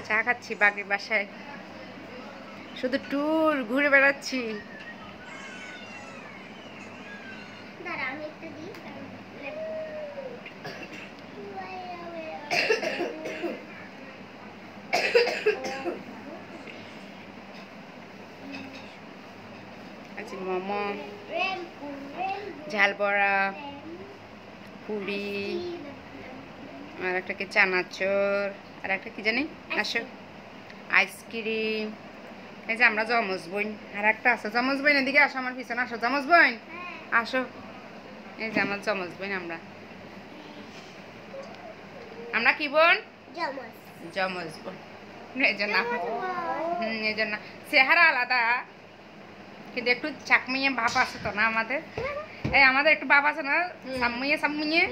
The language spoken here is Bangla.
চা খাচ্ছি বাগির বাসায়, শুধু ট্যুর ঘুরে বেড়াচ্ছি। আচ্ছা, মোমো, ঝাল বড়া, পুরি, আর একটা কি চানাচুর, আর একটা কি জানি আসো আইসক্রিম। এই যে আমরা জমজ বোন, আর একটা আছে জমজ বোন, এদিকে আসো আমার পিছনে আসো জমজ বোন আসো। এই যে আমার জমজ বোন, আমরা কি বোন? জমজ বোন। এই জন্য এই জন্য চেহারা আলাদা, কিন্তু একটু চাকমিয়ে ভাব আছে তো না আমাদের। এই আমাদের একটু ভাব আছে না, সাম্মুয়ে সাম্মুয়ে।